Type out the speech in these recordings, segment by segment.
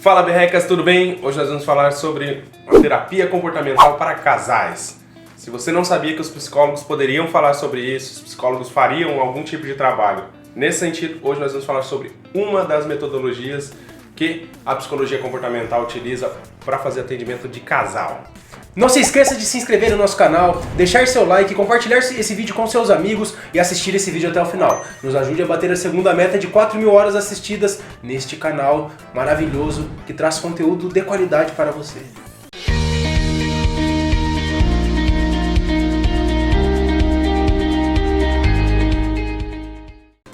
Fala berrecas, tudo bem? Hoje nós vamos falar sobre uma terapia comportamental para casais. Se você não sabia que os psicólogos poderiam falar sobre isso, os psicólogos fariam algum tipo de trabalho. Nesse sentido, hoje nós vamos falar sobre uma das metodologias que a psicologia comportamental utiliza para fazer atendimento de casal. Não se esqueça de se inscrever no nosso canal, deixar seu like, compartilhar esse vídeo com seus amigos e assistir esse vídeo até o final. Nos ajude a bater a segunda meta de 4.000 horas assistidas neste canal maravilhoso que traz conteúdo de qualidade para você.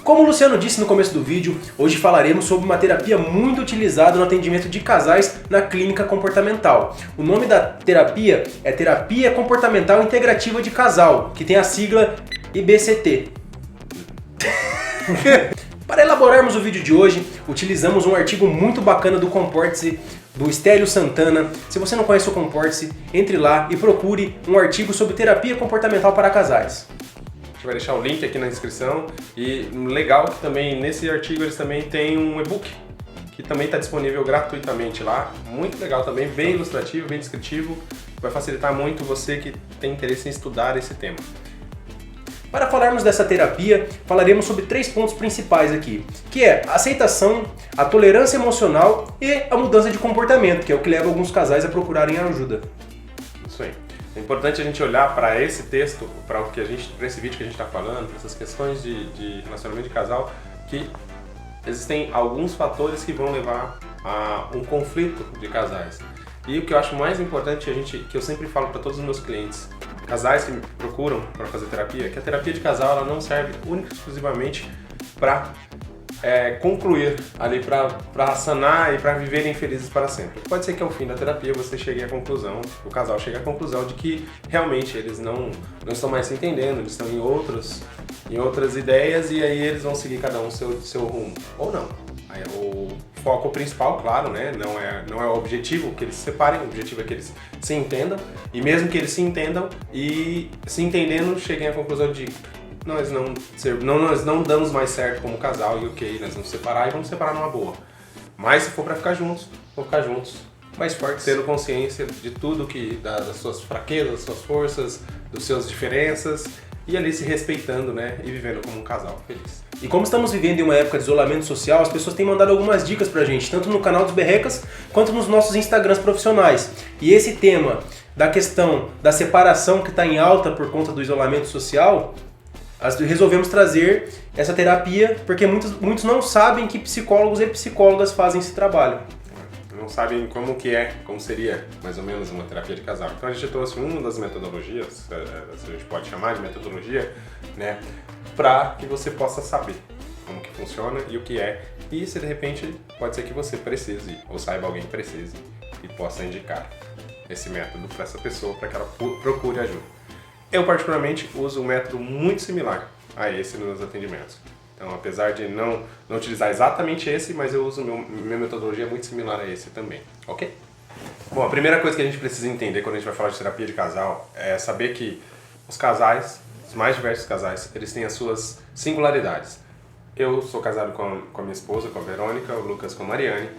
Como o Luciano disse no começo do vídeo, hoje falaremos sobre uma terapia muito utilizada no atendimento de casais na clínica comportamental. O nome da terapia é Terapia Comportamental Integrativa de Casal, que tem a sigla IBCT. Para elaborarmos o vídeo de hoje, utilizamos um artigo muito bacana do Comporte-se, do Estélio Santana. Se você não conhece o Comporte-se, entre lá e procure um artigo sobre terapia comportamental para casais. A gente vai deixar o link aqui na descrição e legal que também nesse artigo eles também têm um e-book que também está disponível gratuitamente lá, muito legal também, bem ilustrativo, bem descritivo, vai facilitar muito você que tem interesse em estudar esse tema. Para falarmos dessa terapia, falaremos sobre 3 pontos principais aqui, que é a aceitação, a tolerância emocional e a mudança de comportamento, que é o que leva alguns casais a procurarem ajuda. Isso aí. É importante a gente olhar para esse texto, para esse vídeo que a gente está falando, para essas questões de relacionamento de casal, que existem alguns fatores que vão levar a um conflito de casais. E o que eu acho mais importante, que eu sempre falo para todos os meus clientes, casais que me procuram para fazer terapia, que a terapia de casal ela não serve única e exclusivamente para concluir ali, para sanar e para viverem felizes para sempre. Pode ser que ao fim da terapia você chegue à conclusão, o casal chegue à conclusão de que realmente eles não estão mais se entendendo, eles estão em outras ideias e aí eles vão seguir cada um seu rumo, ou não. Aí, o foco principal, claro, né, não é o objetivo que eles se separem, o objetivo é que eles se entendam e mesmo que eles se entendam e se entendendo cheguem à conclusão de nós não damos mais certo como casal e ok, nós vamos separar e vamos separar numa boa. Mas se for pra ficar juntos, vamos ficar juntos, mais fortes, tendo consciência de tudo das suas fraquezas, das suas forças, das suas diferenças e ali se respeitando, né, e vivendo como um casal feliz. E como estamos vivendo em uma época de isolamento social, as pessoas têm mandado algumas dicas pra gente, tanto no canal dos Berrecas quanto nos nossos Instagrams profissionais. E esse tema da questão da separação que está em alta por conta do isolamento social, resolvemos trazer essa terapia porque muitos não sabem que psicólogos e psicólogas fazem esse trabalho. Não sabem como seria mais ou menos uma terapia de casal. Então a gente trouxe uma das metodologias, a gente pode chamar de metodologia, né, para que você possa saber como que funciona e o que é. E se de repente pode ser que você precise, ou saiba alguém que precise e possa indicar esse método para essa pessoa para que ela procure ajuda. Eu particularmente uso um método muito similar a esse nos atendimentos. Então, apesar de não utilizar exatamente esse, mas eu uso minha metodologia muito similar a esse também, ok? Bom, a primeira coisa que a gente precisa entender quando a gente vai falar de terapia de casal é saber que os casais, os mais diversos casais, eles têm as suas singularidades. Eu sou casado com a minha esposa, com a Verônica, o Lucas com a Mariane.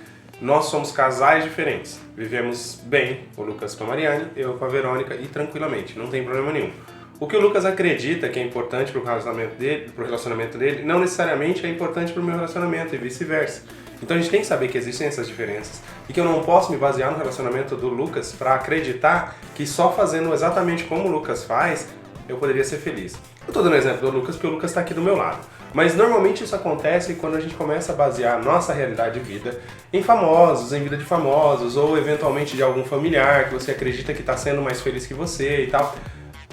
Nós somos casais diferentes, vivemos bem, o Lucas com a Mariane, eu com a Verônica e tranquilamente, não tem problema nenhum. O que o Lucas acredita que é importante para o relacionamento dele, não necessariamente é importante para o meu relacionamento e vice-versa. Então a gente tem que saber que existem essas diferenças e que eu não posso me basear no relacionamento do Lucas para acreditar que só fazendo exatamente como o Lucas faz, eu poderia ser feliz. Eu estou dando exemplo do Lucas porque o Lucas está aqui do meu lado. Mas normalmente isso acontece quando a gente começa a basear a nossa realidade de vida em famosos, em vida de famosos, ou eventualmente de algum familiar que você acredita que está sendo mais feliz que você e tal.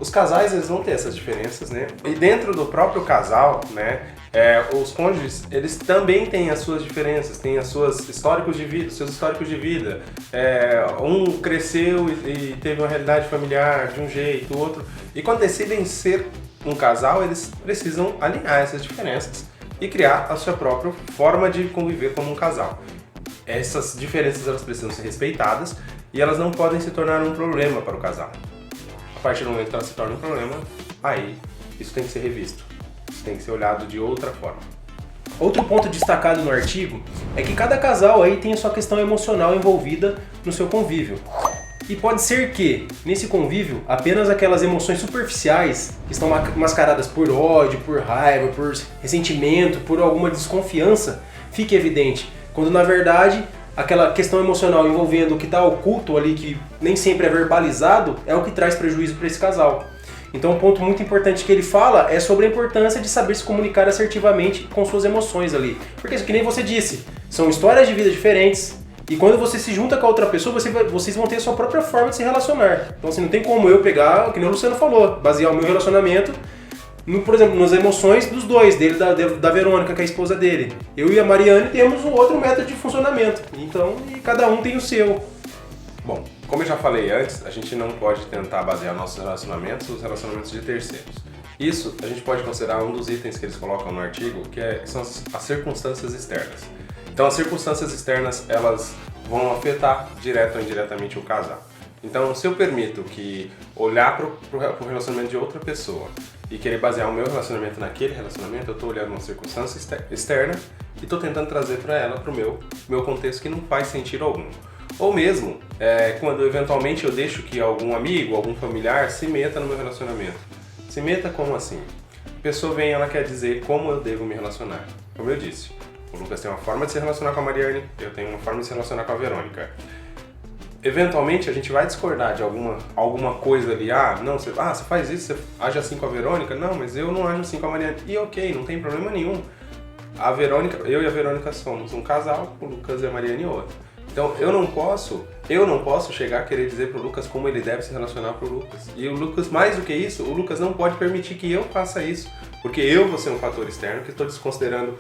Os casais, eles vão ter essas diferenças, né? E dentro do próprio casal, né, os cônjuges, eles também têm as suas diferenças, têm os seus históricos de vida. Um cresceu e teve uma realidade familiar de um jeito, o outro. E quando decidem ser um casal, eles precisam alinhar essas diferenças e criar a sua própria forma de conviver como um casal. Essas diferenças elas precisam ser respeitadas e elas não podem se tornar um problema para o casal. A partir do momento que elas se tornam um problema, aí isso tem que ser revisto, isso tem que ser olhado de outra forma. Outro ponto destacado no artigo é que cada casal aí tem a sua questão emocional envolvida no seu convívio. E pode ser que, nesse convívio, apenas aquelas emoções superficiais, que estão mascaradas por ódio, por raiva, por ressentimento, por alguma desconfiança, fique evidente. Quando, na verdade, aquela questão emocional envolvendo o que está oculto ali, que nem sempre é verbalizado, é o que traz prejuízo para esse casal. Então, um ponto muito importante que ele fala é sobre a importância de saber se comunicar assertivamente com suas emoções ali. Porque, que nem você disse, são histórias de vida diferentes, e quando você se junta com a outra pessoa, vocês vão ter a sua própria forma de se relacionar. Então, assim, não tem como eu pegar, que nem o Luciano falou, basear o meu relacionamento, por exemplo, nas emoções dos dois, dele da Verônica, que é a esposa dele. Eu e a Mariane temos um outro método de funcionamento. Então, e cada um tem o seu. Bom, como eu já falei antes, a gente não pode tentar basear nossos relacionamentos nos relacionamentos de terceiros. Isso a gente pode considerar um dos itens que eles colocam no artigo, são as circunstâncias externas. Então, as circunstâncias externas, elas vão afetar direto ou indiretamente o casal. Então, se eu permito que olhar para o relacionamento de outra pessoa e querer basear o meu relacionamento naquele relacionamento, eu estou olhando uma circunstância externa e estou tentando trazer para ela, para o meu contexto, que não faz sentido algum. Ou mesmo, quando eventualmente eu deixo que algum amigo, algum familiar se meta no meu relacionamento. Se meta como assim? A pessoa vem e ela quer dizer como eu devo me relacionar. Como eu disse, o Lucas tem uma forma de se relacionar com a Mariane, eu tenho uma forma de se relacionar com a Verônica. Eventualmente a gente vai discordar de alguma coisa ali. Você faz isso, você age assim com a Verônica? Não, mas eu não ajo assim com a Mariane. E ok, não tem problema nenhum. Eu e a Verônica somos um casal, o Lucas e a Mariane outra. Então eu não posso chegar a querer dizer pro Lucas como ele deve se relacionar pro Lucas. E o Lucas, mais do que isso, o Lucas não pode permitir que eu faça isso. Porque eu vou ser um fator externo que estou desconsiderando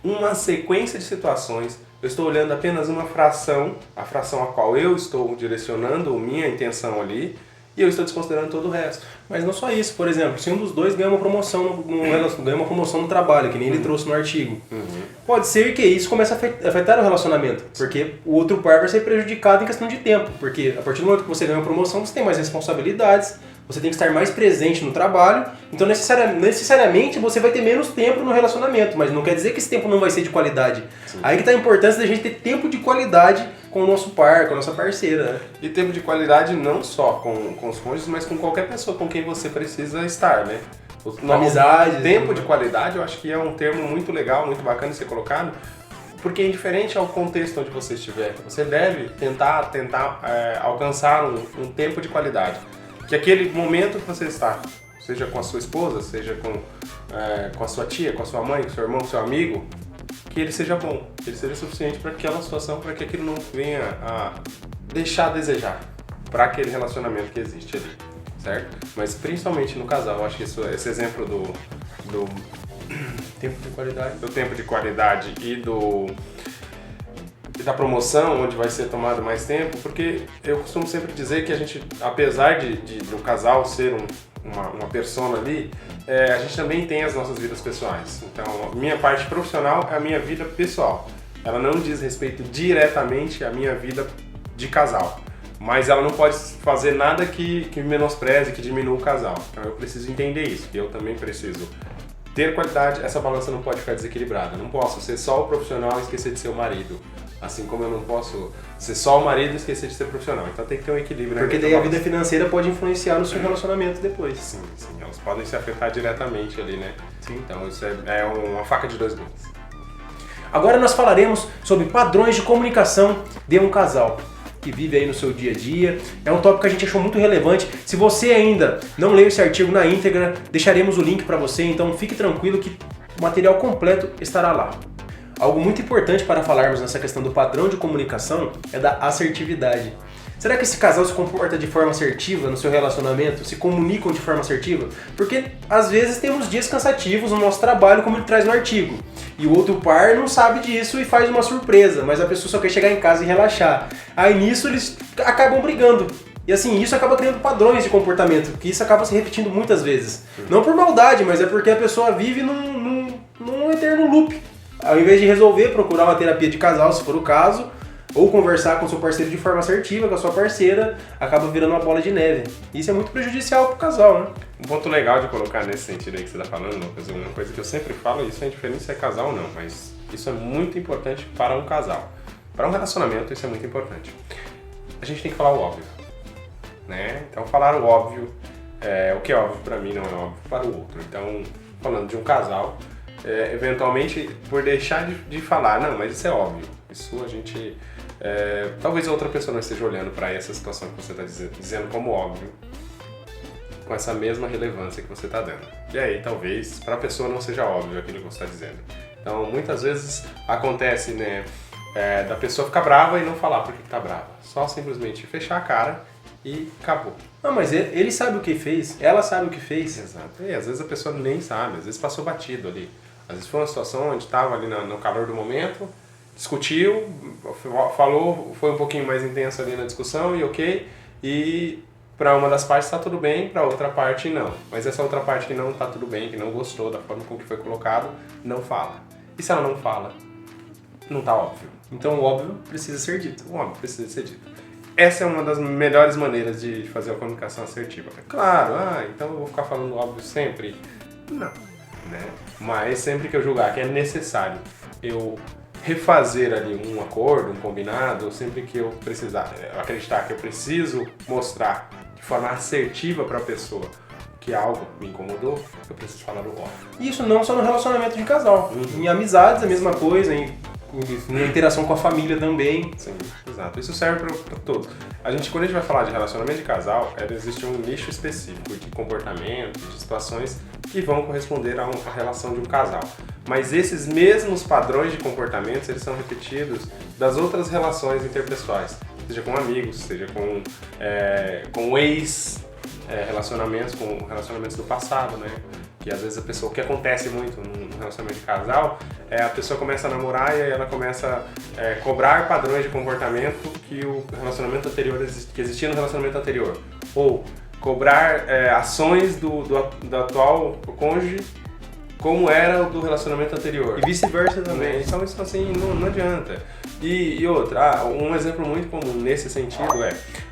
uma sequência de situações. Eu estou olhando apenas uma fração, a fração a qual eu estou direcionando minha intenção ali, e eu estou desconsiderando todo o resto. Mas não só isso, por exemplo, se um dos dois ganha uma promoção no trabalho, que nem ele trouxe no artigo, pode ser que isso comece a afetar o relacionamento, porque o outro par vai ser prejudicado em questão de tempo, porque a partir do momento que você ganha uma promoção, você tem mais responsabilidades, você tem que estar mais presente no trabalho, então necessariamente você vai ter menos tempo no relacionamento, mas não quer dizer que esse tempo não vai ser de qualidade. Sim. Aí que está a importância da gente ter tempo de qualidade com o nosso par, com a nossa parceira. Né? E tempo de qualidade não só com os cônjuges, mas com qualquer pessoa com quem você precisa estar, né? Amizade. Tempo de qualidade eu acho que é um termo muito legal, muito bacana de ser colocado, porque indiferente ao contexto onde você estiver, você deve tentar alcançar um tempo de qualidade. Que aquele momento que você está, seja com a sua esposa, seja com a sua tia, com a sua mãe, com o seu irmão, com o seu amigo, que ele seja bom, que ele seja suficiente para aquela situação, para que aquilo não venha a deixar a desejar para aquele relacionamento que existe ali, certo? Mas principalmente no casal, eu acho que esse exemplo do tempo de qualidade, do tempo de qualidade e da promoção, onde vai ser tomado mais tempo, porque eu costumo sempre dizer que a gente, apesar do casal ser uma persona ali, a gente também tem as nossas vidas pessoais. Então, a minha parte profissional é a minha vida pessoal. Ela não diz respeito diretamente à minha vida de casal, mas ela não pode fazer nada que menospreze, que diminua o casal. Então, eu preciso entender isso, que eu também preciso ter qualidade. Essa balança não pode ficar desequilibrada. Não posso ser só o profissional e esquecer de ser o marido. Assim como eu não posso ser só o marido e esquecer de ser profissional. Então tem que ter um equilíbrio. Porque daí a vida financeira pode influenciar no seu relacionamento depois. Sim, elas podem se afetar diretamente ali, né? Sim. Então isso é uma faca de dois gumes. Agora nós falaremos sobre padrões de comunicação de um casal que vive aí no seu dia a dia. É um tópico que a gente achou muito relevante. Se você ainda não leu esse artigo na íntegra, deixaremos o link para você, então fique tranquilo que o material completo estará lá. Algo muito importante para falarmos nessa questão do padrão de comunicação é da assertividade. Será que esse casal se comporta de forma assertiva no seu relacionamento? Se comunicam de forma assertiva? Porque às vezes temos dias cansativos no nosso trabalho, como ele traz no artigo. E o outro par não sabe disso e faz uma surpresa, mas a pessoa só quer chegar em casa e relaxar. Aí nisso eles acabam brigando. E assim, isso acaba criando padrões de comportamento, que isso acaba se repetindo muitas vezes. Não por maldade, mas é porque a pessoa vive num eterno loop. Ao invés de resolver, procurar uma terapia de casal, se for o caso, ou conversar com o seu parceiro de forma assertiva, com a sua parceira, acaba virando uma bola de neve. Isso é muito prejudicial pro casal, né? Um ponto legal de colocar nesse sentido aí que você tá falando, Lucas, uma coisa que eu sempre falo, isso é indiferente se é casal ou não, mas isso é muito importante para um casal. Para um relacionamento, isso é muito importante. A gente tem que falar o óbvio, né? Então, falar o óbvio, o que é óbvio para mim não é óbvio para o outro. Então, falando de um casal, eventualmente, por deixar de falar, não, mas isso é óbvio, isso a gente... talvez a outra pessoa não esteja olhando para essa situação que você está dizendo como óbvio, com essa mesma relevância que você está dando. E aí, talvez, para a pessoa não seja óbvio aquilo que você está dizendo. Então, muitas vezes acontece, né, da pessoa ficar brava e não falar por que está brava. Só simplesmente fechar a cara e acabou. Não, mas ele sabe o que fez, ela sabe o que fez. Exato. E às vezes a pessoa nem sabe, às vezes passou batido ali. Às vezes foi uma situação onde estava ali no calor do momento, discutiu, falou, foi um pouquinho mais intenso ali na discussão e ok, e para uma das partes está tudo bem, para outra parte não. Mas essa outra parte que não está tudo bem, que não gostou da forma como que foi colocado, não fala. E se ela não fala, não está óbvio. Então o óbvio precisa ser dito. O óbvio precisa ser dito. Essa é uma das melhores maneiras de fazer a comunicação assertiva. Claro, então eu vou ficar falando óbvio sempre? Não, né? Mas sempre que eu julgar que é necessário eu refazer ali um acordo, um combinado, ou sempre que eu precisar, acreditar que eu preciso mostrar de forma assertiva para a pessoa que algo me incomodou, eu preciso falar o óbvio. Isso não só no relacionamento de casal. Em amizades a mesma coisa, na interação com a família também. Sim, exato. Isso serve para todos. Quando a gente vai falar de relacionamento de casal, existe um nicho específico de comportamento, de situações que vão corresponder à relação de um casal. Mas esses mesmos padrões de comportamentos, eles são repetidos das outras relações interpessoais. Seja com amigos, seja com relacionamentos, com relacionamentos do passado, né? Que às vezes o que acontece muito no relacionamento de casal a pessoa começa a namorar e aí ela começa a cobrar padrões de comportamento que o relacionamento anterior, que existia no relacionamento anterior. Ou cobrar ações do atual cônjuge como era o do relacionamento anterior. E vice-versa também. Então isso assim não adianta. E outra, um exemplo muito comum nesse sentido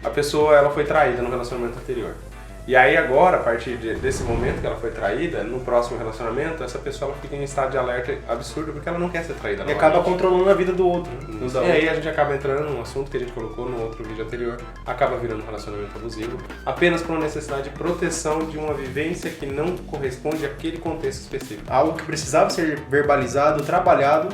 a pessoa ela foi traída no relacionamento anterior. E aí agora, a partir desse momento que ela foi traída, no próximo relacionamento, essa pessoa ela fica em estado de alerta absurdo porque ela não quer ser traída. E acaba controlando a vida do outro. E aí a gente acaba entrando num assunto que a gente colocou no outro vídeo anterior, acaba virando um relacionamento abusivo, apenas por uma necessidade de proteção de uma vivência que não corresponde àquele contexto específico. Algo que precisava ser verbalizado, trabalhado,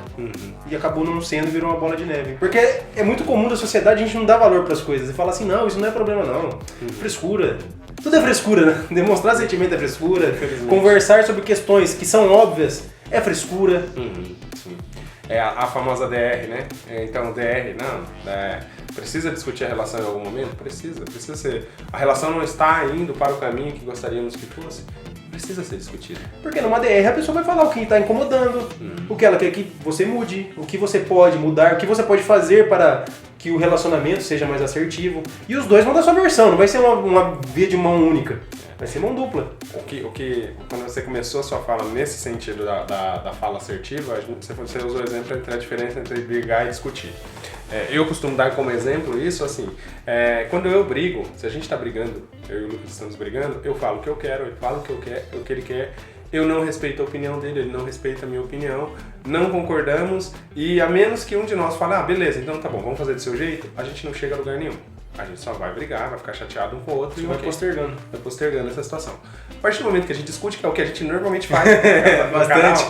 e acabou não sendo, virou uma bola de neve. Porque é muito comum da sociedade a gente não dar valor para as coisas. E fala assim, não, isso não é problema não. Frescura. Tudo é frescura, né? Demonstrar sentimento é frescura. Conversar sobre questões que são óbvias é frescura. Sim. É a famosa DR, né? Então, DR, precisa discutir a relação em algum momento? Precisa ser. A relação não está indo para o caminho que gostaríamos que fosse? Precisa ser discutida. Porque numa DR a pessoa vai falar o que está incomodando, o que ela quer que você mude, o que você pode mudar, o que você pode fazer para que o relacionamento seja mais assertivo. E os dois vão dar sua versão, não vai ser uma via de mão única, vai ser mão dupla. Quando você começou a sua fala nesse sentido da fala assertiva, você usou o exemplo entre a diferença entre brigar e discutir. Eu costumo dar como exemplo isso assim, quando eu brigo, se a gente está brigando, eu e o Lucas estamos brigando, eu falo o que eu quero, ele fala o que ele quer, eu não respeito a opinião dele, ele não respeita a minha opinião, não concordamos e a menos que um de nós fale, beleza, então tá bom, vamos fazer do seu jeito, a gente não chega a lugar nenhum. A gente só vai brigar, vai ficar chateado um com o outro e vai postergando. Vai postergando essa situação. A partir do momento que a gente discute, que é o que a gente normalmente faz bastante.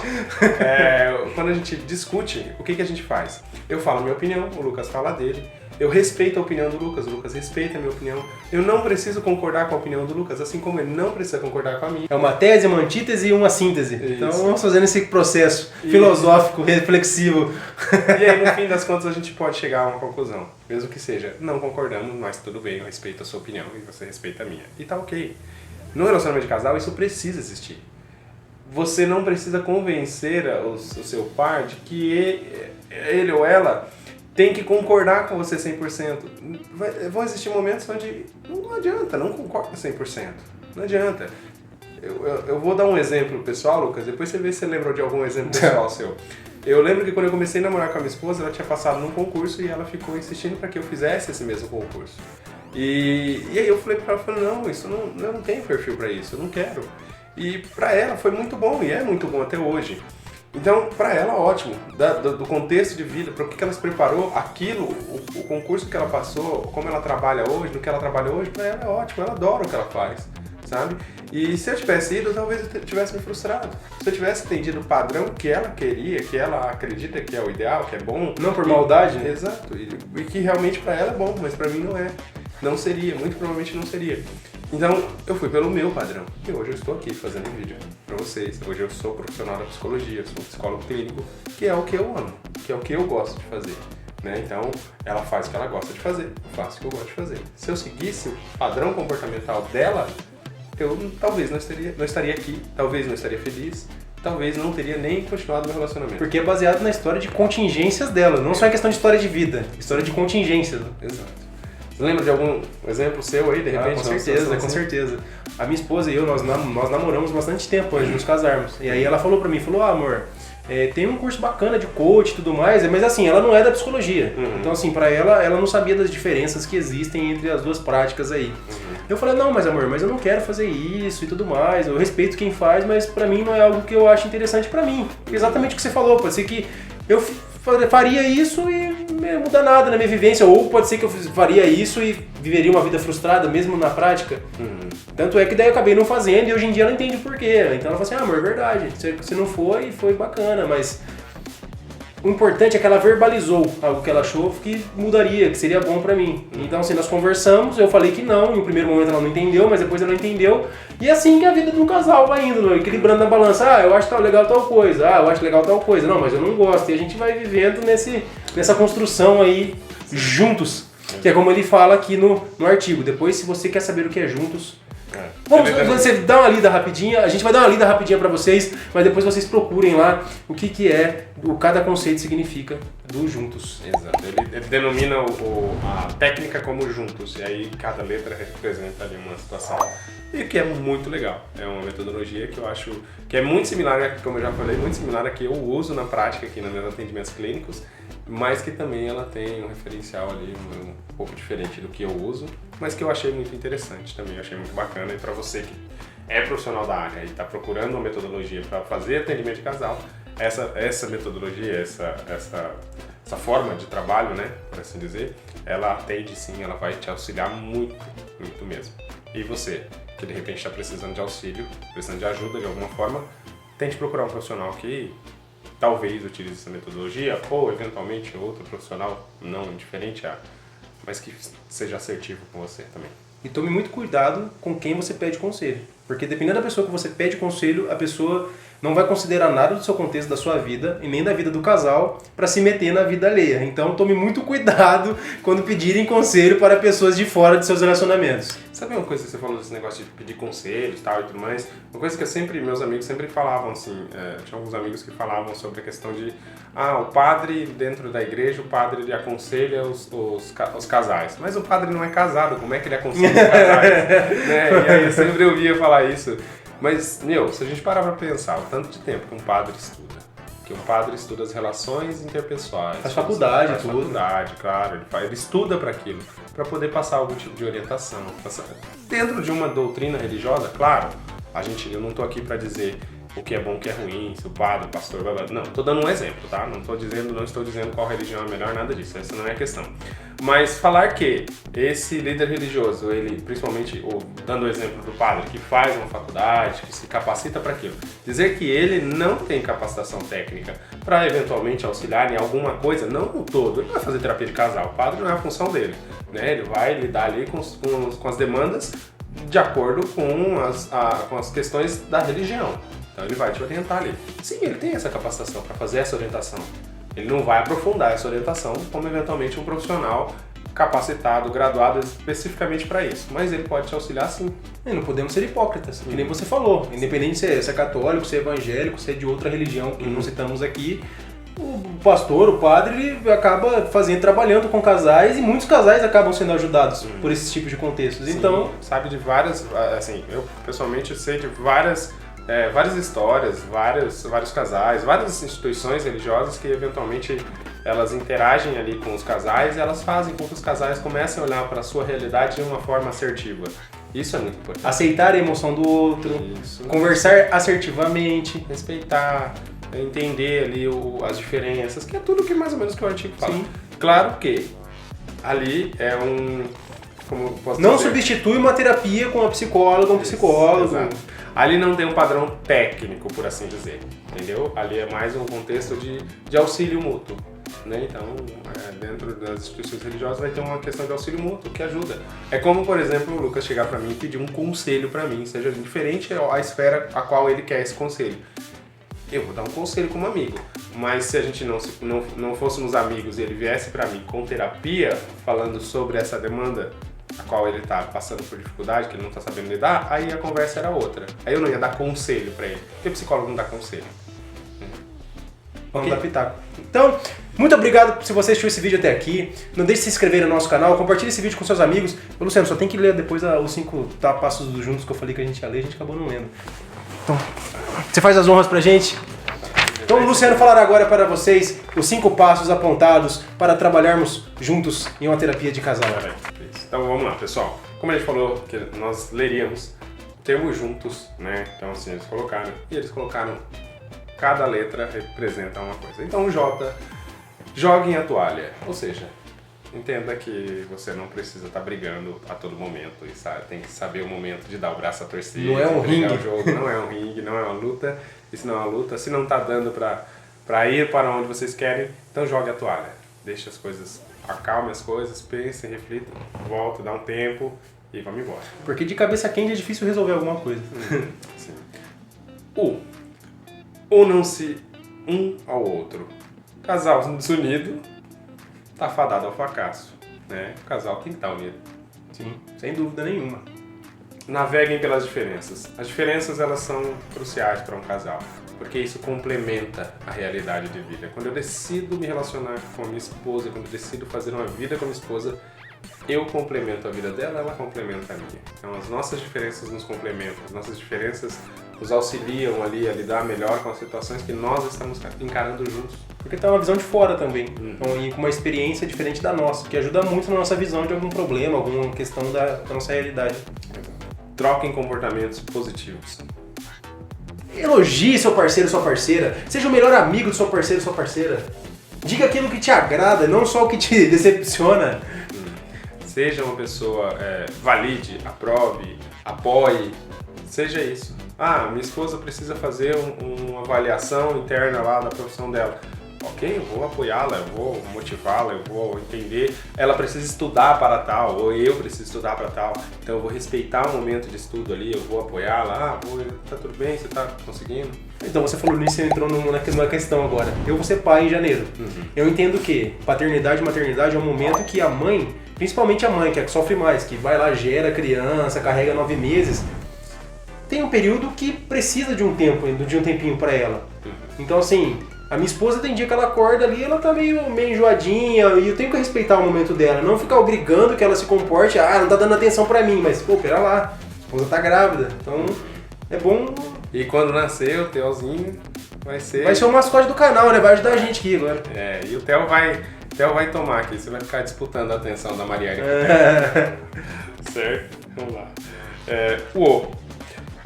Quando a gente discute, o que a gente faz? Eu falo a minha opinião, o Lucas fala a dele, eu respeito a opinião do Lucas, o Lucas respeita a minha opinião. Eu não preciso concordar com a opinião do Lucas, assim como ele não precisa concordar com a minha. É uma tese, uma antítese e uma síntese. Isso. Então vamos fazendo esse processo filosófico, reflexivo. E aí, no fim das contas, a gente pode chegar a uma conclusão. Mesmo que seja, não concordamos, mas tudo bem, eu respeito a sua opinião e você respeita a minha. E tá ok. No relacionamento de casal, isso precisa existir. Você não precisa convencer o seu par de que ele ou ela tem que concordar com você 100%. Vão existir momentos onde não adianta, não concorda 100%. Não adianta. Eu vou dar um exemplo pessoal, Lucas, depois você vê se você lembrou de algum exemplo pessoal seu. Eu lembro que quando eu comecei a namorar com a minha esposa, ela tinha passado num concurso e ela ficou insistindo para que eu fizesse esse mesmo concurso. E aí eu falei pra ela, não, isso eu não tenho perfil para isso, eu não quero. E para ela foi muito bom, e é muito bom até hoje. Então, para ela, ótimo, do contexto de vida, para o que ela se preparou, aquilo, o concurso que ela passou, como ela trabalha hoje, no que ela trabalha hoje, para ela é ótimo, ela adora o que ela faz, sabe? E se eu tivesse ido, talvez eu tivesse me frustrado. Se eu tivesse entendido o padrão que ela queria, que ela acredita que é o ideal, que é bom... Não por maldade, né? Exato, e que realmente para ela é bom, mas para mim não é. Não seria, muito provavelmente não seria. Então, eu fui pelo meu padrão. E hoje eu estou aqui fazendo vídeo para vocês. Hoje eu sou profissional da psicologia, eu sou psicólogo clínico, que é o que eu amo, que é o que eu gosto de fazer. Né? Então, ela faz o que ela gosta de fazer, eu faço o que eu gosto de fazer. Se eu seguisse o padrão comportamental dela, eu talvez não estaria aqui, talvez não estaria feliz, talvez não teria nem continuado meu relacionamento. Porque é baseado na história de contingências dela, não só em questão de história de vida, história de contingências. Exato. Você lembra de algum exemplo seu aí, de repente? Com certeza. A minha esposa e eu, nós namoramos bastante tempo antes de nos casarmos. E aí ela falou pra mim, amor, tem um curso bacana de coach e tudo mais, mas assim, ela não é da psicologia. Então assim, pra ela não sabia das diferenças que existem entre as duas práticas aí. Eu falei, não, mas amor, mas eu não quero fazer isso e tudo mais, eu respeito quem faz, mas pra mim não é algo que eu acho interessante pra mim. Exatamente o que você falou, pode ser que eu faria isso e não muda nada na minha vivência, ou pode ser que eu faria isso e viveria uma vida frustrada mesmo na prática. Tanto é que daí eu acabei não fazendo e hoje em dia ela entende o porquê. Então ela fala assim, amor, é verdade, você não foi bacana, mas o importante é que ela verbalizou algo que ela achou que mudaria, que seria bom pra mim. Então assim, nós conversamos, eu falei que não, em primeiro momento ela não entendeu, mas depois ela entendeu. E é assim que a vida de um casal vai indo, equilibrando na balança. Eu acho legal tal coisa, eu acho legal tal coisa. Não, mas eu não gosto. E a gente vai vivendo nessa construção aí, juntos. Que é como ele fala aqui no artigo. Depois, se você quer saber o que é juntos... Você dá uma lida rapidinha, a gente vai dar uma lida rapidinha pra vocês, mas depois vocês procurem lá o que é, cada conceito significa do juntos. Exato, ele denomina a técnica como juntos, e aí cada letra representa ali uma situação. E que é muito legal, é uma metodologia que eu acho que é muito similar, como eu já falei, muito similar a que eu uso na prática aqui nos meus atendimentos clínicos, mas que também ela tem um referencial ali um pouco diferente do que eu uso, mas que eu achei muito interessante também, eu achei muito bacana. E para você que é profissional da área e está procurando uma metodologia para fazer atendimento de casal, essa metodologia, essa forma de trabalho, né, por assim dizer, ela atende sim, ela vai te auxiliar muito, muito mesmo. E você, que de repente está precisando de auxílio, precisando de ajuda de alguma forma, tente procurar um profissional que talvez utilize essa metodologia, ou eventualmente outro profissional não diferente, mas que seja assertivo com você também. E tome muito cuidado com quem você pede conselho, porque dependendo da pessoa que você pede conselho, a pessoa não vai considerar nada do seu contexto da sua vida e nem da vida do casal para se meter na vida alheia. Então tome muito cuidado quando pedirem conselho para pessoas de fora de seus relacionamentos. Sabe uma coisa que você falou desse negócio de pedir conselhos e tudo mais? Uma coisa que meus amigos sempre falavam assim, tinha alguns amigos que falavam sobre a questão de o padre dentro da igreja, o padre ele aconselha os casais. Mas o padre não é casado, como é que ele aconselha os casais? Né? E aí eu sempre ouvia falar isso. Mas, se a gente parar pra pensar, o tanto de tempo que um padre estuda, que um padre estuda as relações interpessoais. Faz faculdade, faz faculdade, claro, ele estuda para aquilo, para poder passar algum tipo de orientação. Dentro de uma doutrina religiosa, claro, eu não tô aqui para dizer o que é bom, o que é ruim, se o padre, o pastor, blá, blá. Não, tô dando um exemplo, tá? Não estou dizendo qual religião é melhor, nada disso, essa não é a questão. Mas falar que esse líder religioso, ele, principalmente, dando o exemplo do padre, que faz uma faculdade, que se capacita para aquilo, dizer que ele não tem capacitação técnica para eventualmente auxiliar em alguma coisa, não no todo, ele não vai fazer terapia de casal, o padre não é a função dele, né? Ele vai lidar ali com as demandas de acordo com as questões da religião. Então ele vai te orientar ali. Sim, ele tem essa capacitação para fazer essa orientação. Ele não vai aprofundar essa orientação como eventualmente um profissional capacitado, graduado especificamente para isso. Mas ele pode te auxiliar sim. E não podemos ser hipócritas, que nem você falou. Independente se é católico, se é evangélico, se é de outra religião que não citamos aqui, o pastor, o padre, ele acaba trabalhando com casais e muitos casais acabam sendo ajudados por esses tipos de contextos. Sim, então, sabe de várias, assim, eu pessoalmente sei de várias várias histórias, vários casais, várias instituições religiosas que eventualmente elas interagem ali com os casais e elas fazem com que os casais comecem a olhar para a sua realidade de uma forma assertiva. Isso é muito importante. Aceitar a emoção do outro, Isso. conversar assertivamente. Respeitar, entender ali as diferenças, que é tudo que mais ou menos que o artigo fala. Sim. Claro que ali é como eu posso Não dizer? substitui uma terapia com uma psicóloga, um psicólogo. Exato. Ali não tem um padrão técnico, por assim dizer, entendeu? Ali é mais um contexto de auxílio mútuo, né? Então, dentro das instituições religiosas vai ter uma questão de auxílio mútuo que ajuda. É como, por exemplo, o Lucas chegar para mim e pedir um conselho para mim, seja diferente a esfera a qual ele quer esse conselho. Eu vou dar um conselho como amigo, mas se a gente não fôssemos amigos e ele viesse para mim com terapia, falando sobre essa demanda a qual ele tá passando por dificuldade, que ele não tá sabendo lidar, aí a conversa era outra. Aí eu não ia dar conselho para ele, porque o psicólogo não dá conselho. Vamos dar pitaco. Então, muito obrigado se você assistiu esse vídeo até aqui. Não deixe de se inscrever no nosso canal, compartilhe esse vídeo com seus amigos. Ô, Luciano, só tem que ler depois os 5 passos juntos que eu falei que a gente ia ler, a gente acabou não lendo. Então, você faz as honras pra gente? Então o Luciano falará agora para vocês os 5 passos apontados para trabalharmos juntos em uma terapia de casal. Então vamos lá, pessoal. Como a gente falou, que nós leríamos o termo juntos, né? Então assim, eles colocaram cada letra representa uma coisa. Então o J, joguem a toalha, ou seja, entenda que você não precisa estar brigando a todo momento e sabe, tem que saber o momento de dar o braço a torcer. Não é um ringue. O jogo não é um ringue, não é uma luta. Isso não é uma luta. Se não tá dando pra ir para onde vocês querem, então jogue a toalha. Deixe as coisas, acalme as coisas, pense, reflita, volta, dá um tempo e vamos embora. Porque de cabeça quente é difícil resolver alguma coisa. Sim. Unam-se um ao outro. Casal desunido tá fadado ao fracasso, né? O casal tem que estar unido. Sim, sem dúvida nenhuma. Naveguem pelas diferenças. As diferenças, elas são cruciais para um casal, porque isso complementa a realidade de vida. Quando eu decido me relacionar com a minha esposa, quando eu decido fazer uma vida com a minha esposa, eu complemento a vida dela, ela complementa a minha. Então as nossas diferenças nos complementam, as nossas diferenças nos auxiliam ali a lidar melhor com as situações que nós estamos encarando juntos. Porque tem uma visão de fora também, então, e com uma experiência diferente da nossa, que ajuda muito na nossa visão de algum problema, alguma questão da nossa realidade. Troquem comportamentos positivos. Elogie seu parceiro, sua parceira. Seja o melhor amigo do seu parceiro, sua parceira. Diga aquilo que te agrada, não só o que te decepciona. Seja uma pessoa, valide, aprove, apoie, seja isso. Ah, minha esposa precisa fazer uma avaliação interna lá da profissão dela. Ok, eu vou apoiá-la, eu vou motivá-la, eu vou entender. Ela precisa estudar para tal, ou eu preciso estudar para tal. Então eu vou respeitar o momento de estudo ali, eu vou apoiá-la. Tá tudo bem, você tá conseguindo? Então você falou nisso e entrou numa questão agora. Eu vou ser pai em janeiro. Eu entendo que paternidade e maternidade é um momento que a mãe, principalmente a mãe, que é a que sofre mais, que vai lá, gera criança, carrega 9 meses, tem um período que precisa de um tempinho para ela. Então assim, a minha esposa tem dia que ela acorda ali, ela tá meio enjoadinha, e eu tenho que respeitar o momento dela, não ficar obrigando que ela se comporte, não tá dando atenção pra mim, mas pô, pera lá, a esposa tá grávida, então é bom. E quando nascer o Theozinho vai ser o mascote do canal, né? Vai ajudar a gente aqui agora. E o Theo vai tomar aqui, você vai ficar disputando a atenção da Mariana. Certo? Vamos lá.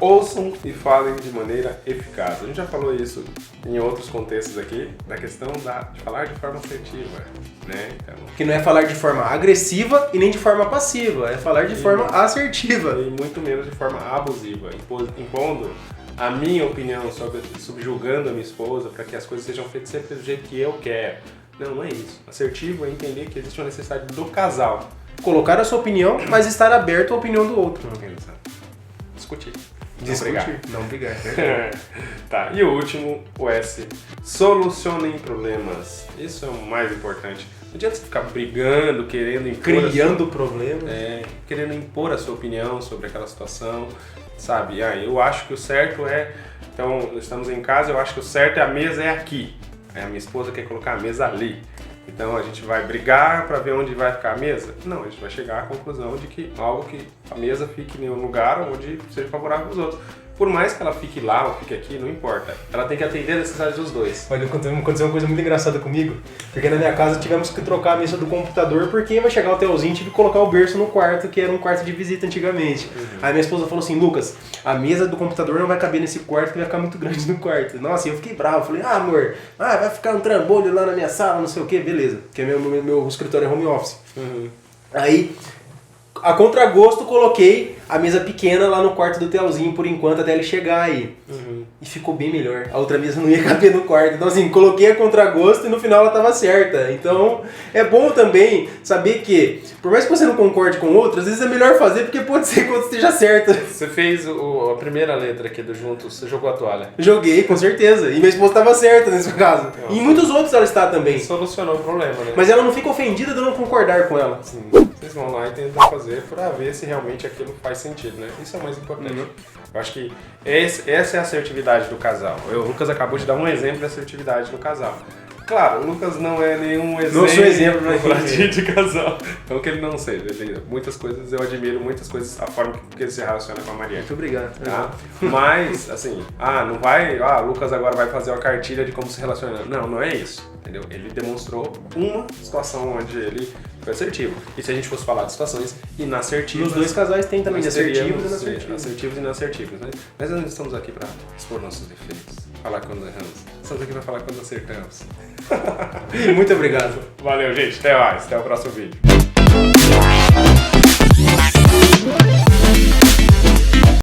Ouçam e falem de maneira eficaz. A gente já falou isso em outros contextos aqui, da questão de falar de forma assertiva, né? Então, que não é falar de forma agressiva e nem de forma passiva, é falar de forma assertiva. E muito menos de forma abusiva, impondo a minha opinião, subjugando a minha esposa para que as coisas sejam feitas sempre do jeito que eu quero. Não é isso. Assertivo é entender que existe uma necessidade do casal. Colocar a sua opinião, mas estar aberto à opinião do outro. Discutir. Não brigar. Tá, e o último, o S. Solucionem problemas. Isso é o mais importante. Não adianta você ficar brigando, querendo impor criando problemas. Querendo impor a sua opinião sobre aquela situação, sabe? Eu acho que o certo é... Então, estamos em casa, eu acho que o certo é a mesa é aqui. Aí a minha esposa quer colocar a mesa ali. Então a gente vai brigar para ver onde vai ficar a mesa? Não, a gente vai chegar à conclusão de que a mesa fique em um lugar onde seja favorável para os outros. Por mais que ela fique lá ou fique aqui, não importa. Ela tem que atender a necessidade dos dois. Olha, aconteceu uma coisa muito engraçada comigo, porque na minha casa tivemos que trocar a mesa do computador, porque vai chegar o Telzinho, tive que colocar o berço no quarto, que era um quarto de visita antigamente. Aí minha esposa falou assim, Lucas, a mesa do computador não vai caber nesse quarto, que vai ficar muito grande no quarto. Nossa, e eu fiquei bravo, falei, amor, vai ficar um trambolho lá na minha sala, não sei o que, beleza, porque meu escritório é home office. Aí, a contragosto, coloquei a mesa pequena lá no quarto do Telzinho por enquanto, até ele chegar aí. E ficou bem melhor. A outra mesa não ia caber no quarto. Então assim, coloquei a contragosto e no final ela tava certa. Então é bom também saber que, por mais que você não concorde com o outro, às vezes é melhor fazer porque pode ser que o outro esteja certo. Você fez a primeira letra aqui do Juntos, você jogou a toalha. Joguei, com certeza. E minha esposa estava certa nesse caso. E em muitos outros ela está também. Solucionou o problema, né? Mas ela não fica ofendida de eu não concordar com ela. Sim. Vocês vão lá e tentam fazer pra ver se realmente aquilo faz sentido, né? Isso é o mais importante. Eu acho que essa é a assertividade do casal. O Lucas acabou de dar um exemplo de assertividade do casal. Claro, o Lucas não é nenhum exemplo, não sou exemplo de casal. Não que ele não seja. Muitas coisas, eu admiro muitas coisas, a forma que ele se relaciona com a Maria. Muito obrigado. Tá? Mas, assim, não vai... o Lucas agora vai fazer uma cartilha de como se relacionar. Não é isso. Entendeu? Ele demonstrou uma situação onde ele foi assertivo. E se a gente fosse falar de situações inassertivas... Nos dois casais tem também de assertivos e inassertivos. Assertivos e inassertivos, né? Mas nós não estamos aqui para expor nossos defeitos, falar quando erramos. Estamos aqui para falar quando acertamos. Muito obrigado. Valeu, gente. Até mais. Até o próximo vídeo.